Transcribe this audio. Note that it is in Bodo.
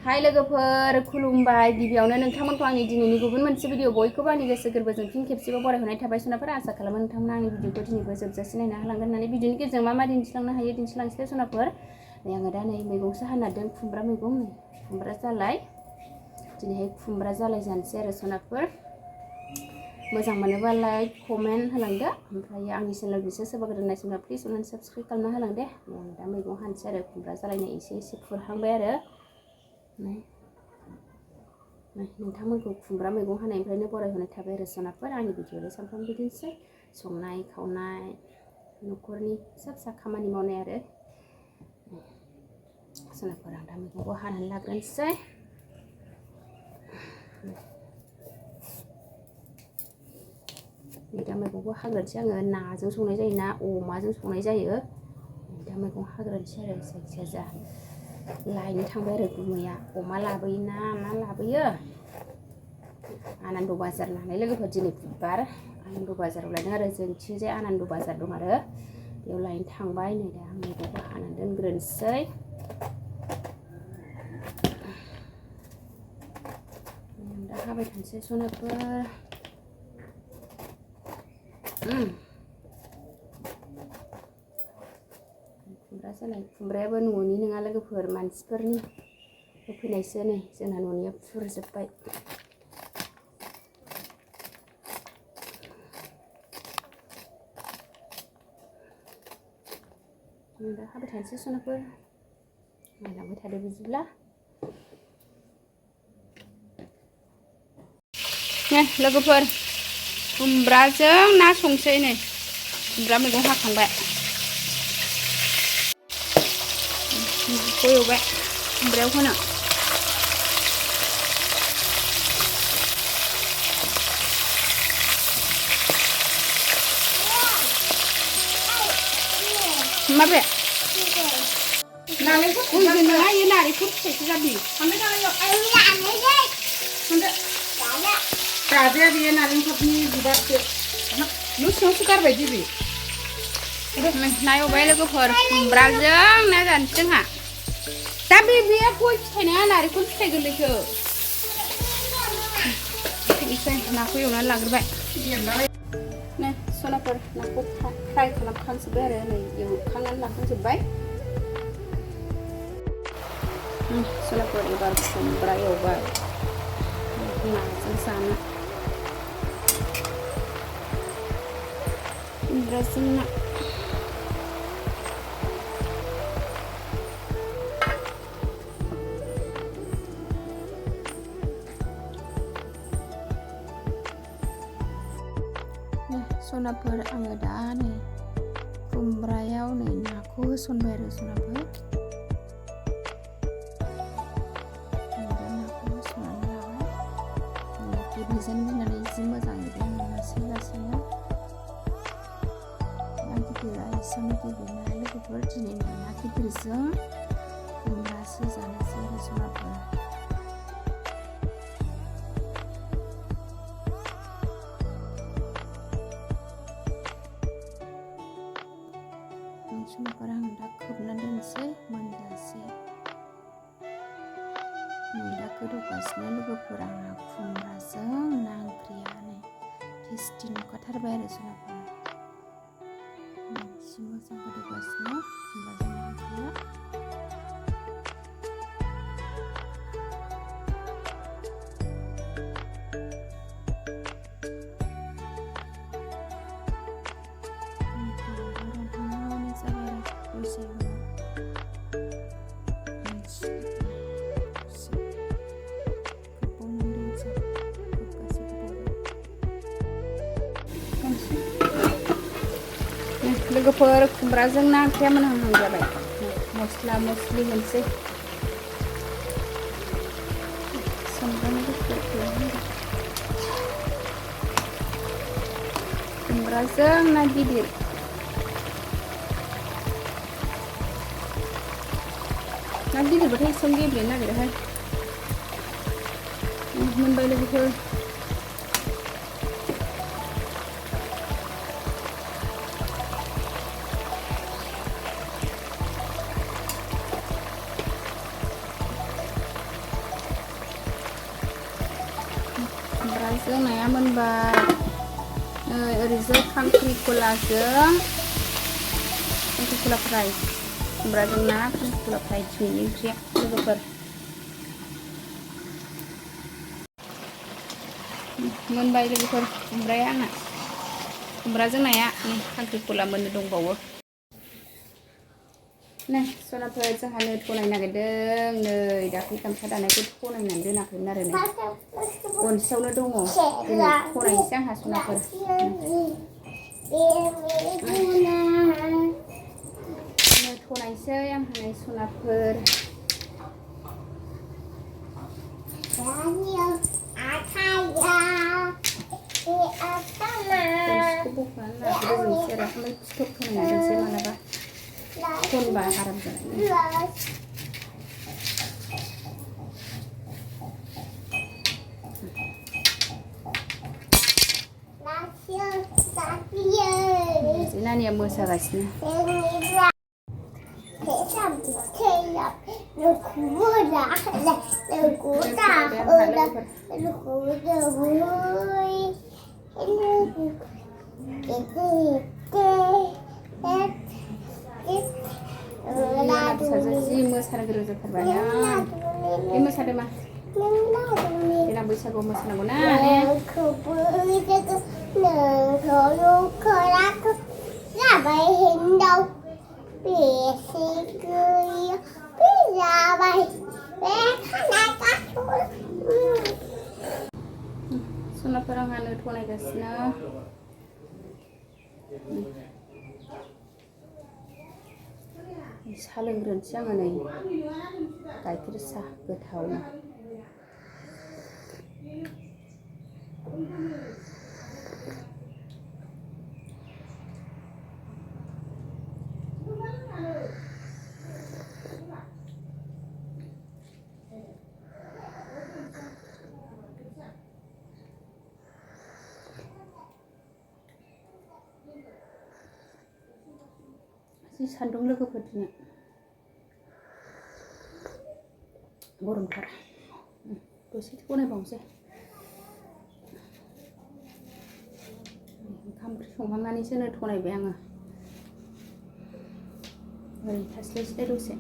हाय लोगोफोर खुलुमबाय गिबियावनो नोंथांमोनखौ आंनि दिनैनि गुबुन मोनसे भिडिअ बयखौबो आंनि गोसो गोरबोजों फिन खेबसेबाव बरायहरनाय थाबाय सनाफोरा आसा खालामो नोंथांमोना आंनि भिडिअखौ दिनैबो जोबजासे नायनो हालांगोन होननानै भिडिअनि गेजेरजों मा दिन्थिलांनो हायो दिन्थिलांसै सनाफोर नै आङो दा नै मैगंसो हाना दोन खुमब्रा मैगं नै खुमब्रा जालाय दिनैहाय खुमब्रा जालाय जानोसै आरो सनाफोर मोजां मोनोबा लाइक कमेन्ट होलांदो ओमफ्राय आंनि चेनेल बिसोर सोरबा गोदान नायसोमबा प्लिज अननानै साबस्क्राइब खालामना होलांदे दा मैगं हानोसै आरो खुमब्रा जालायनाय एसे फुरहांबाय आरो नोंथांमोनखौ खुमब्रा मैगं हानायनिफ्रायनो बरायहरनाय थाबाय आरो सनाफोर आंनि भिडिअआव सानफ्रामबो बिदिनोसै संनाय खावनाय न'खरनि फिसा फिसा खामानि मावनाय आरो सनाफोर आं दा मैगंखौ हानानै लाग्रोनोसै दा मैगंखौ हाग्रोनोसै आङो नाजों संनाय जायो ना अमाजों संनाय जायो दा मैगं हाग्रोनोसै आरो जायखिजाया लायनो थांबाय आरो गुमैया अमा लाबोयोना मा लाबोयो आनन्द बाजार नालाय लोगोफोर दिनै बुधबार आनन्द बाजाराव लायदों आरो जोंथिंजाय आनन्द बाजार दं आरो बेयाव लायनो थांबाय नै दा मैगंखौ हानानै दोनग्रोनोसै दा हाबाय थानोसै सनाफोर खुमब्रा जालाय खुमब्रायाबो न'नि नङा लोगोफोर मानसिफोरनि होफैनायसो नै जोंना न'निया फुरजोब्बाय दा हाबाय थानोसै सनाफोर नायलांबाय थादो बिदिब्ला लोगोफोर खुमब्राजों ना संसै नै खुमब्रा मैगं हाखांबाय एवबाय खुमब्रायाव होनो माबे नालेंखर नङा इयो नारेंखल फिथाइसो जाबि गाजाया बेयो नालेंखरनि बिबारसो न' सिङावसो गारबाय दिबि ना एवबाय लोगोफोर खुमब्राजों ना जानोसै जोंहा दा बेयो गय फिथाइ नङा नारेंखल फिथाइ गोरलैसो नाखौ एवनानै लाग्रोबाय नै सनाफोर नाखौ फ्राय खालामखांजोब्बाय आरो नै एवखांनानै लाखांजोब्बाय सनाफोर एबार खुमब्रा एवबाय नाजों जानो खुमब्राजों ना सनाफोर आङो दा नै खुमब्रायाव नै नाखौ होसनबाय आरो सनाफोर नाखौ होसननानै लाबाय गेब्लेजानो गिनानै जि मोजाङै लासै लासैनो ना गिदिरा एसेयावनो गेब्लेनाय लोगोफोर दिनै ना गिदिरजों खुमब्रासो जानोसै आरो सनाफोर सनाफोर आं दा खोबनानै दोनसै मोनजासे नै दा गोदौगासिनो लोगोफोर आंना खुमब्राजों ना ओंख्रिया नै टेस्टि नुखाथारबाय आरो सनाफोर एसे मोजां गोदौगासिनो खुमब्राजों ना ओंख्रिया लोगोफोर खुमब्राजों ना ओंख्रिया मोनहां जाबाय मस्ला मस्लि होनोसै सामब्राम गुफुर खुमब्राजों ना गिदिर ना गिदिरबाथाय एसेबां गेब्लेनो नागिरोहाय मोनबाय लोगोफोर खुमब्राजों नाया मोनबाय नै ओरैजाय खांख्रिखला फ्राय खुमब्राजों ना खांख्रिखला फ्राय दिनैनि ओंख्रिया लोगोफोर मोनबाय लोगोफोर खुमब्राया आंना खुमब्राजों नाया खांख्रिखला मोननो दंबावो नै सनाफोर जोंहा नो थनायनो नागिरदों नै दाख्लै गामसा दानायखौ थनायनानै दोनाखैमोन आरो नै गनसेयावनो दङ दिनै थनायनोसै आंहा सनाफोर नो थनायसै आंहा नै सनाफोर गनसेखौ बख'नानै लाग्रोजोबनोसै आरो ओमफ्राय फिथोब थनायना दोनसै मालाबा खनबा आराम जानायनि नानिया मोसागासिनो फिसाजो जि मोसानो गोरों जाथारबाय बे मोसादो मा देनां बैसागुआव मोसानांगौ ना जाबाय हिनजाव बेसे गैया बे जाबाय बे खानाय गासुर सनाफोर आंहा नो थनायगासिनो साहा लोंग्रोनोसै आङो नै गाइखेर साहा गोथावनो जि सान्दुं लोगोफोर दिनै गरमथार दसे बनायबावनोसै ओंखाम ओंख्रि संखांनानैसो नो थनायबाय आङो ओरै थास्लायस्लाय दसे